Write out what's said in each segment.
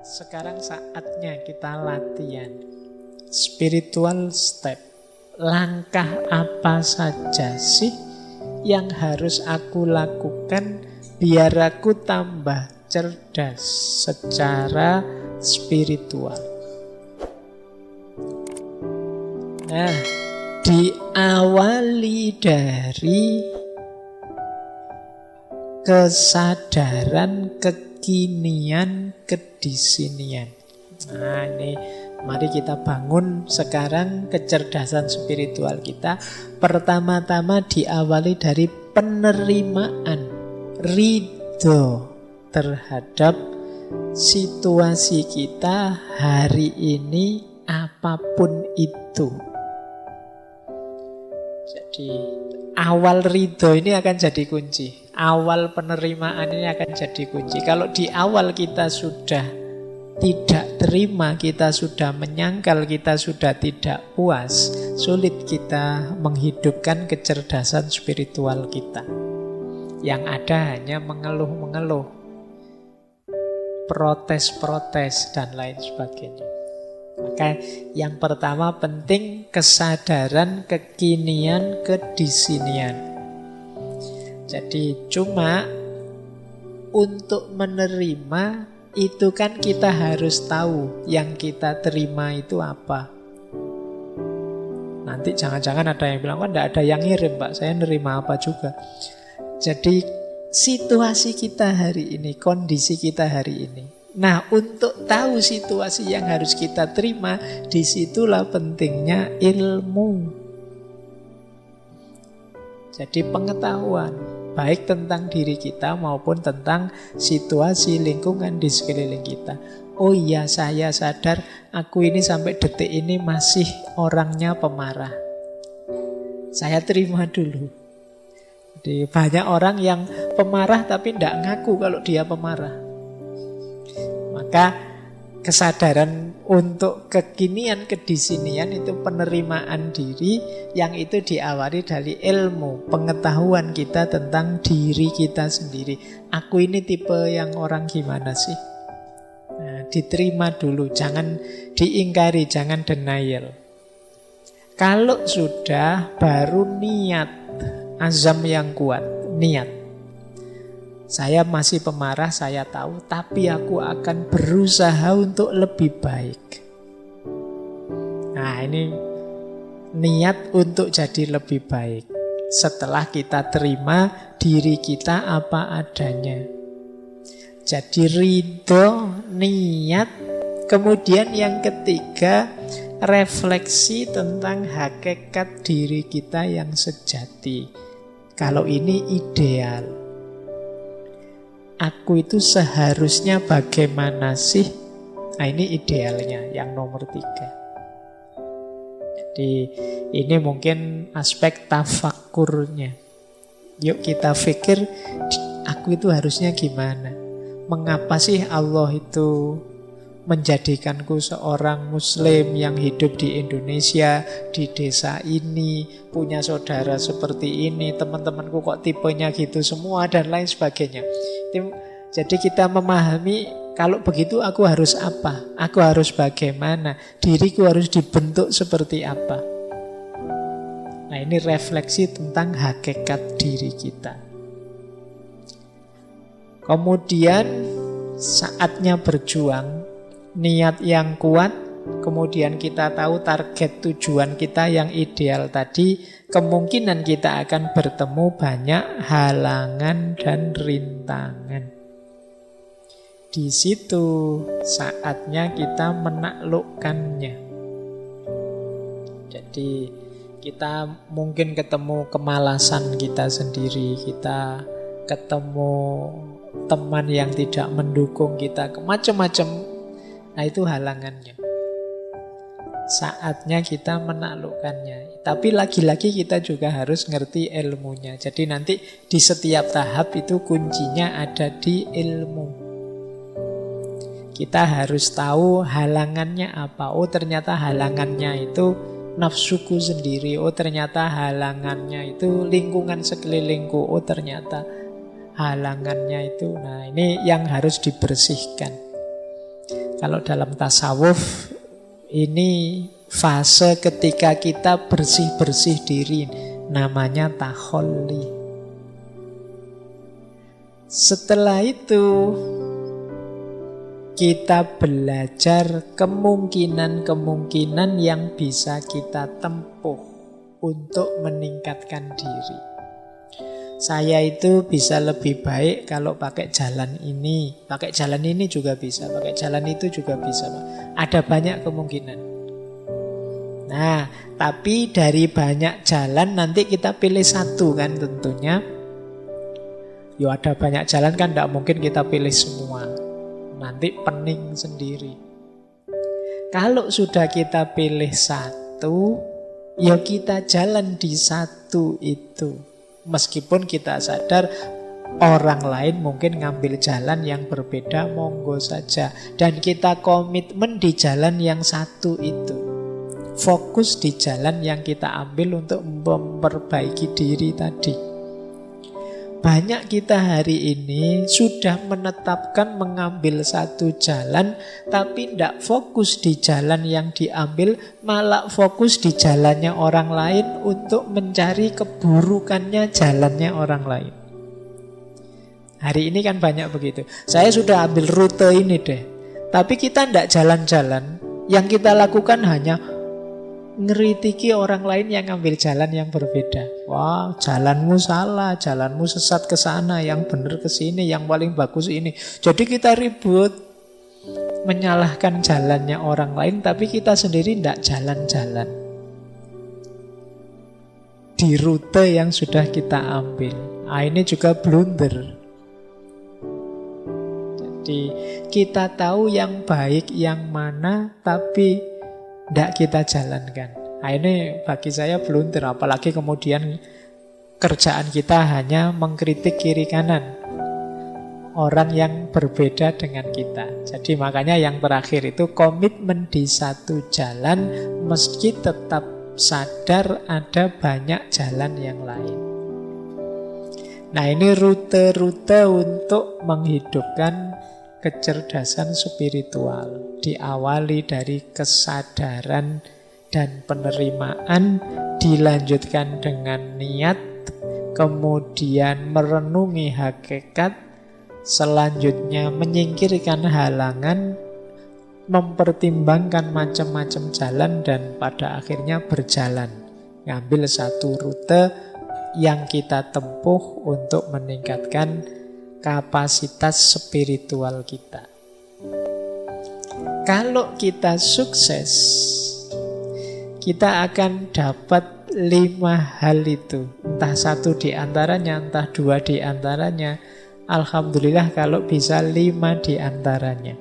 Sekarang saatnya kita latihan spiritual step. Langkah apa saja sih yang harus aku lakukan biar aku tambah cerdas secara spiritual? Nah, diawali dari kesadaran kekinian kedisinian. Nah, ini mari kita bangun sekarang kecerdasan spiritual kita. Pertama-tama diawali dari penerimaan, ridho terhadap situasi kita hari ini apapun itu. Jadi awal ridho ini akan jadi kunci. Awal penerimaan ini akan jadi kunci. Kalau di awal kita sudah tidak terima, kita sudah menyangkal, kita sudah tidak puas, sulit kita menghidupkan kecerdasan spiritual kita. Yang ada hanya mengeluh-mengeluh, protes-protes, dan lain sebagainya. Maka yang pertama penting kesadaran kekinian kedisinian. Jadi cuma untuk menerima itu kan kita harus tahu yang kita terima itu apa. Nanti jangan-jangan ada yang bilang, kok enggak ada yang ngirim Pak, saya nerima apa juga. Jadi situasi kita hari ini, kondisi kita hari ini. Nah, untuk tahu situasi yang harus kita terima, disitulah pentingnya ilmu. Jadi pengetahuan, baik tentang diri kita maupun tentang situasi lingkungan di sekeliling kita. Oh iya, saya sadar aku ini sampai detik ini masih orangnya pemarah. Saya terima dulu. Jadi banyak orang yang pemarah tapi tidak ngaku kalau dia pemarah. Maka kesadaran untuk kekinian kedisinian itu penerimaan diri yang itu diawali dari ilmu, pengetahuan kita tentang diri kita sendiri. Aku ini tipe yang orang gimana sih? Nah, diterima dulu, jangan diingkari, jangan denial. Kalau sudah, baru niat, azam yang kuat, niat. Saya masih pemarah, saya tahu, tapi aku akan berusaha untuk lebih baik. Nah, ini niat untuk jadi lebih baik. Setelah kita terima diri kita apa adanya. Jadi ridho, niat. Kemudian yang ketiga, refleksi tentang hakikat diri kita yang sejati. Kalau ini ideal. Aku itu seharusnya bagaimana sih? Nah, ini idealnya yang nomor 3. Jadi ini mungkin aspek tafakurnya. Yuk kita pikir, aku itu harusnya gimana? Mengapa sih Allah itu menjadikanku seorang muslim yang hidup di Indonesia, di desa ini, punya saudara seperti ini, teman-temanku kok tipenya gitu semua, dan lain sebagainya. Jadi kita memahami kalau begitu aku harus apa, aku harus bagaimana, diriku harus dibentuk seperti apa. Nah, ini refleksi tentang hakikat diri kita. Kemudian saatnya berjuang, niat yang kuat, kemudian kita tahu target tujuan kita yang ideal tadi, kemungkinan kita akan bertemu banyak halangan dan rintangan. Di situ saatnya kita menaklukkannya. Jadi kita mungkin ketemu kemalasan kita sendiri, kita ketemu teman yang tidak mendukung kita, macam-macam. Nah, itu halangannya. Saatnya kita menaklukkannya. Tapi lagi-lagi kita juga harus ngerti ilmunya. Jadi nanti di setiap tahap itu kuncinya ada di ilmu. Kita harus tahu halangannya apa. Oh, ternyata halangannya itu nafsuku sendiri. Oh, ternyata halangannya itu lingkungan sekelilingku. Oh, ternyata halangannya itu. Nah, ini yang harus dibersihkan. Kalau dalam tasawuf ini fase ketika kita bersih-bersih diri, namanya takholli. Setelah itu kita belajar kemungkinan-kemungkinan yang bisa kita tempuh untuk meningkatkan diri. Saya itu bisa lebih baik kalau pakai jalan ini. Pakai jalan ini juga bisa, pakai jalan itu juga bisa. Ada banyak kemungkinan. Nah, tapi dari banyak jalan nanti kita pilih satu kan tentunya. Yo ada banyak jalan kan tidak mungkin kita pilih semua. Nanti pening sendiri. Kalau sudah kita pilih satu, ya kita jalan di satu itu. Meskipun kita sadar orang lain mungkin ngambil jalan yang berbeda, monggo saja. Dan kita komitmen di jalan yang satu itu. Fokus di jalan yang kita ambil untuk memperbaiki diri tadi. Banyak kita hari ini sudah menetapkan mengambil satu jalan, tapi tidak fokus di jalan yang diambil, malah fokus di jalannya orang lain untuk mencari keburukannya jalannya orang lain. Hari ini kan banyak begitu. Saya sudah ambil rute ini deh, tapi kita tidak jalan-jalan. Yang kita lakukan hanya ngeritiki orang lain yang ngambil jalan yang berbeda. Wah, jalanmu salah, jalanmu sesat ke sana, yang benar ke sini, yang paling bagus ini. Jadi kita ribut menyalahkan jalannya orang lain, tapi kita sendiri tidak jalan-jalan di rute yang sudah kita ambil. Nah, ini juga blunder. Jadi kita tahu yang baik yang mana, tapi tidak kita jalankan. Nah, ini bagi saya blunder. Apalagi kemudian kerjaan kita hanya mengkritik kiri kanan orang yang berbeda dengan kita. Jadi makanya yang terakhir itu komitmen di satu jalan, meski tetap sadar ada banyak jalan yang lain. Nah, ini rute-rute untuk menghidupkan kecerdasan spiritual. Diawali dari kesadaran dan penerimaan, dilanjutkan dengan niat, kemudian merenungi hakikat, selanjutnya menyingkirkan halangan, mempertimbangkan macam-macam jalan, dan pada akhirnya berjalan. Ngambil satu rute yang kita tempuh untuk meningkatkan kapasitas spiritual kita. Kalau kita sukses, kita akan dapat 5 hal itu. Entah satu di antaranya, entah 2 di antaranya. Alhamdulillah kalau bisa 5 di antaranya.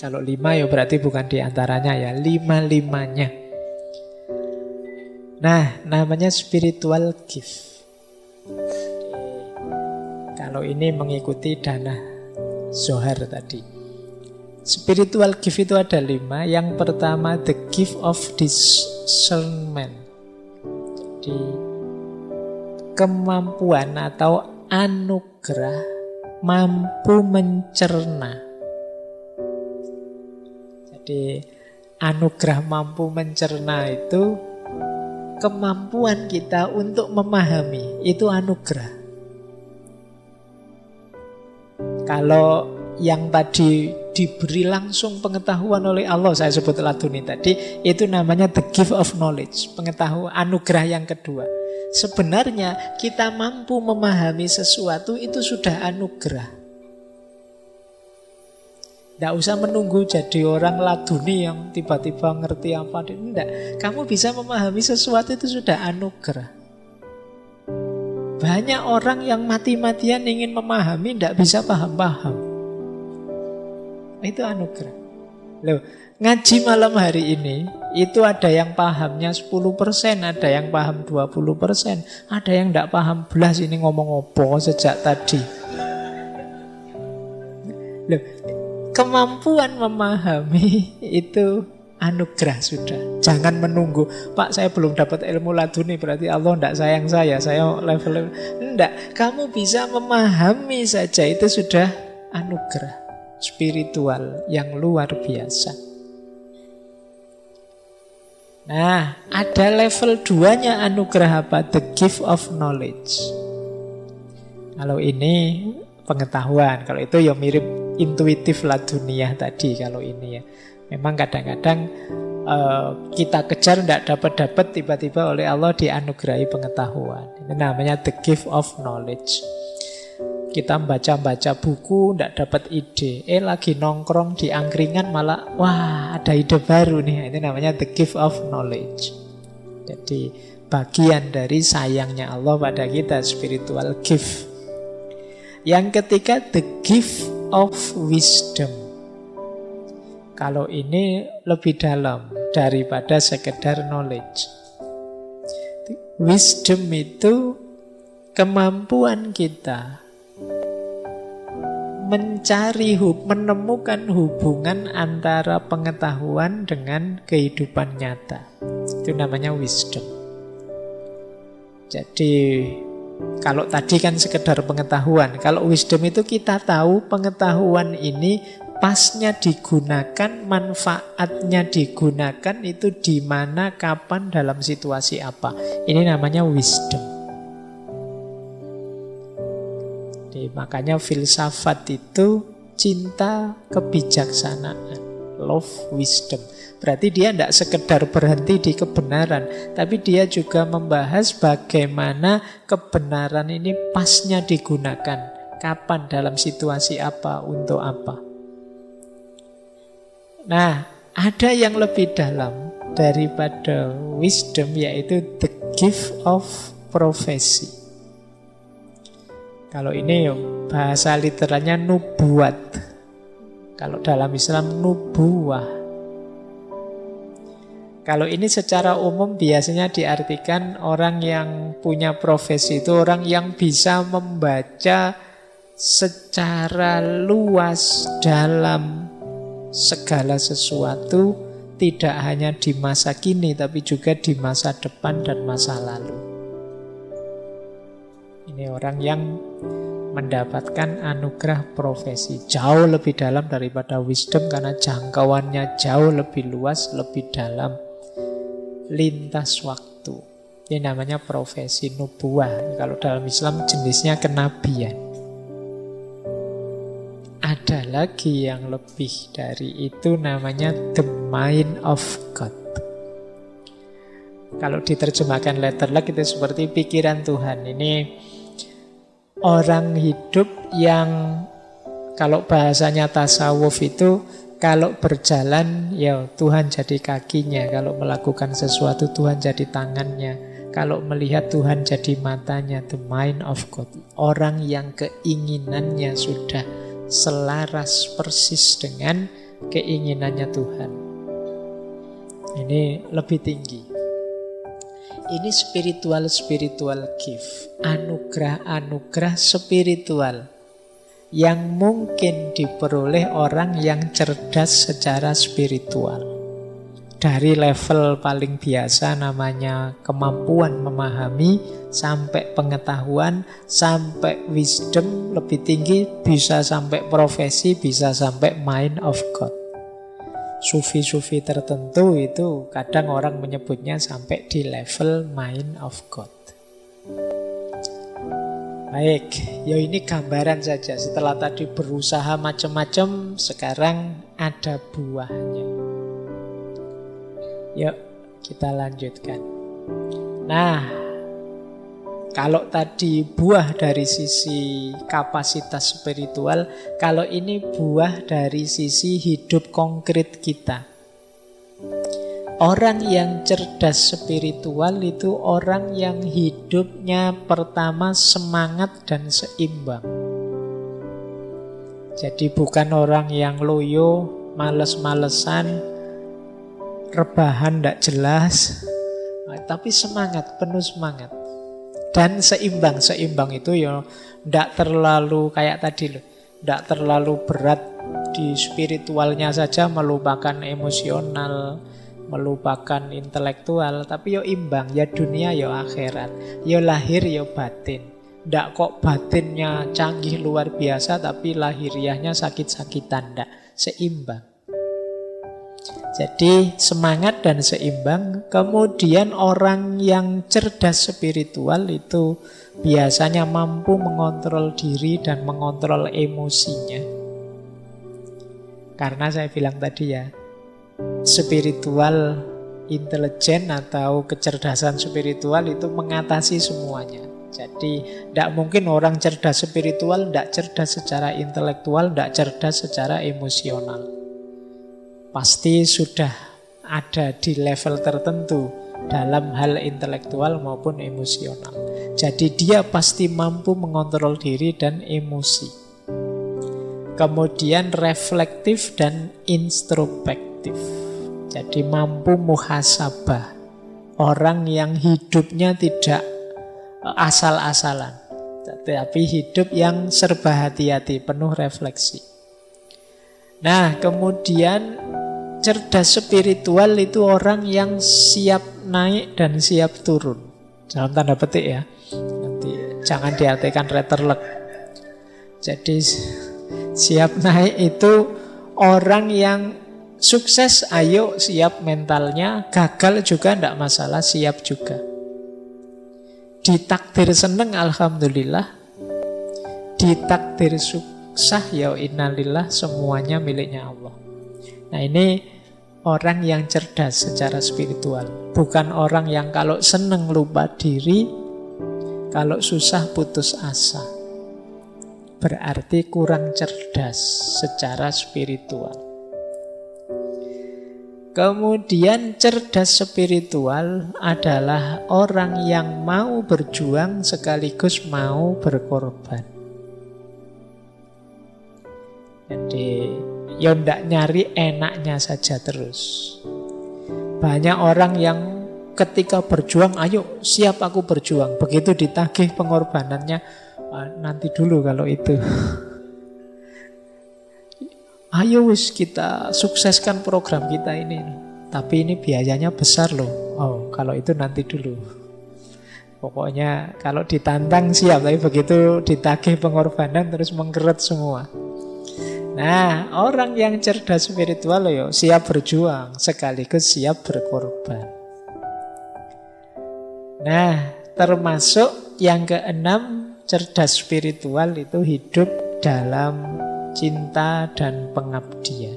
Kalau 5 ya berarti bukan di antaranya ya, 5-5-nya. Nah, namanya spiritual gift. Kalau ini mengikuti dana Zohar tadi. Spiritual gift itu ada 5. Yang pertama, the gift of discernment. Jadi kemampuan atau anugerah mampu mencerna. Jadi anugerah mampu mencerna itu kemampuan kita untuk memahami. Itu anugerah. Kalau yang tadi diberi langsung pengetahuan oleh Allah, saya sebut laduni tadi, itu namanya the gift of knowledge, pengetahuan, anugerah yang kedua. Sebenarnya kita mampu memahami sesuatu itu sudah anugerah. Tidak usah menunggu jadi orang laduni yang tiba-tiba ngerti apa. Tidak, kamu bisa memahami sesuatu itu sudah anugerah. Banyak orang yang mati-matian ingin memahami, tidak bisa paham-paham. Itu anugerah. Loh, ngaji malam hari ini itu ada yang pahamnya 10%, ada yang paham 20%, ada yang tidak paham belas ini ngomong apa sejak tadi. Loh, kemampuan memahami itu anugerah sudah. Jangan menunggu, Pak saya belum dapat ilmu laduni berarti Allah tidak sayang saya level. Tidak, kamu bisa memahami saja itu sudah anugerah. spiritual yang luar biasa. Nah, ada level 2-nya anugerah apa? The gift of knowledge. Kalau ini pengetahuan, kalau itu ya mirip intuitif laduniah tadi. Kalau ini ya, memang kadang-kadang kita kejar tidak dapat-dapat, tiba-tiba oleh Allah dianugerahi pengetahuan. Ini namanya the gift of knowledge. Kita baca-baca buku, tidak dapat ide. Lagi nongkrong di angkringan malah, wah ada ide baru nih. Ini namanya the gift of knowledge. Jadi bagian dari sayangnya Allah pada kita, spiritual gift. Yang ketiga, the gift of wisdom. Kalau ini lebih dalam daripada sekedar knowledge. Wisdom itu kemampuan kita menemukan hubungan antara pengetahuan dengan kehidupan nyata. Itu namanya wisdom. Jadi kalau tadi kan sekedar pengetahuan, kalau wisdom itu kita tahu pengetahuan ini pasnya digunakan, manfaatnya digunakan itu di mana, kapan, dalam situasi apa. Ini namanya wisdom. Jadi, makanya filsafat itu cinta kebijaksanaan, love wisdom. Berarti dia tidak sekedar berhenti di kebenaran, tapi dia juga membahas bagaimana kebenaran ini pasnya digunakan, kapan, dalam situasi apa, untuk apa. Nah, ada yang lebih dalam daripada wisdom, yaitu the gift of prophecy. Kalau ini bahasa literalnya nubuat. Kalau dalam Islam nubuwah. Kalau ini secara umum biasanya diartikan orang yang punya profesi itu orang yang bisa membaca secara luas dalam segala sesuatu, tidak hanya di masa kini tapi juga di masa depan dan masa lalu. Ini orang yang mendapatkan anugerah profesi jauh lebih dalam daripada wisdom, karena jangkauannya jauh lebih luas, lebih dalam, lintas waktu. Ini namanya profesi nubuah. Kalau dalam Islam jenisnya kenabian. Ada lagi yang lebih dari itu, namanya the mind of God. Kalau diterjemahkan letterlek itu seperti pikiran Tuhan. Ini orang hidup yang, kalau bahasanya tasawuf itu, kalau berjalan ya Tuhan jadi kakinya, kalau melakukan sesuatu Tuhan jadi tangannya, kalau melihat Tuhan jadi matanya. The mind of God. Orang yang keinginannya sudah selaras persis dengan keinginannya Tuhan. Ini lebih tinggi. Ini spiritual gift, anugerah spiritual yang mungkin diperoleh orang yang cerdas secara spiritual. Dari level paling biasa namanya kemampuan memahami, sampai pengetahuan, sampai wisdom lebih tinggi, bisa sampai profesi, bisa sampai mind of God. Sufi-sufi tertentu itu kadang orang menyebutnya sampai di level mind of God. Baik, ya ini gambaran saja. Setelah tadi berusaha macam-macam, sekarang ada buahnya. Yuk kita lanjutkan. Nah, kalau tadi buah dari sisi kapasitas spiritual, kalau ini buah dari sisi hidup konkret kita. Orang yang cerdas spiritual itu orang yang hidupnya pertama semangat dan seimbang. Jadi bukan orang yang loyo, males-malesan, rebahan tidak jelas, tapi semangat, penuh semangat. Dan seimbang. Seimbang itu ya tidak terlalu kayak tadi loh, tidak terlalu berat di spiritualnya saja, melupakan emosional, melupakan intelektual, tapi yo imbang, ya dunia ya akhirat, ya lahir ya batin. Ndak kok batinnya canggih luar biasa tapi lahiriahnya sakit-sakitan, ndak. Seimbang. Jadi semangat dan seimbang. Kemudian orang yang cerdas spiritual itu biasanya mampu mengontrol diri dan mengontrol emosinya. Karena saya bilang tadi ya, spiritual intelijen atau kecerdasan spiritual itu mengatasi semuanya. Jadi tidak mungkin orang cerdas spiritual tidak cerdas secara intelektual, tidak cerdas secara emosional. Pasti sudah ada di level tertentu dalam hal intelektual maupun emosional. Jadi dia pasti mampu mengontrol diri dan emosi. Kemudian reflektif dan introspektif. Jadi mampu muhasabah. Orang yang hidupnya tidak asal-asalan, tapi hidup yang serba hati-hati, penuh refleksi. Nah, kemudian cerdas spiritual itu orang yang siap naik dan siap turun. Dalam tanda petik ya. Nanti jangan diartikan retterlek. Jadi siap naik itu orang yang sukses, ayo siap mentalnya, gagal juga tidak masalah, siap juga. Ditakdir seneng, alhamdulillah. Ditakdir susah, ya innalillah, semuanya miliknya Allah. Nah ini orang yang cerdas secara spiritual. Bukan orang yang kalau seneng lupa diri, kalau susah putus asa. Berarti kurang cerdas secara spiritual. Kemudian cerdas spiritual adalah orang yang mau berjuang sekaligus mau berkorban. Jadi ya ndak nyari enaknya saja terus. Banyak orang yang ketika berjuang, ayo siap aku berjuang. Begitu ditagih pengorbanannya, nanti dulu kalau itu. Ayo wis kita sukseskan program kita ini. Tapi ini biayanya besar loh. Oh, kalau itu nanti dulu. Pokoknya kalau ditantang siap, tapi begitu ditagih pengorbanan terus mengkeret semua. Nah, orang yang cerdas spiritual loh, siap berjuang sekaligus siap berkorban. Nah, termasuk yang keenam, cerdas spiritual itu hidup dalam cinta dan pengabdian.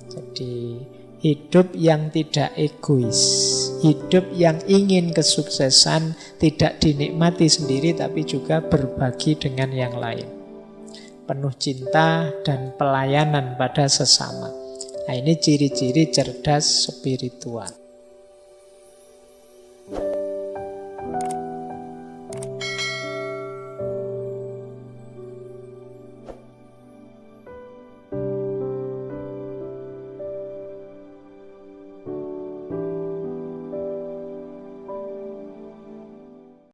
Jadi hidup yang tidak egois, hidup yang ingin kesuksesan tidak dinikmati sendiri tapi juga berbagi dengan yang lain. Penuh cinta dan pelayanan pada sesama. Nah ini ciri-ciri cerdas spiritual.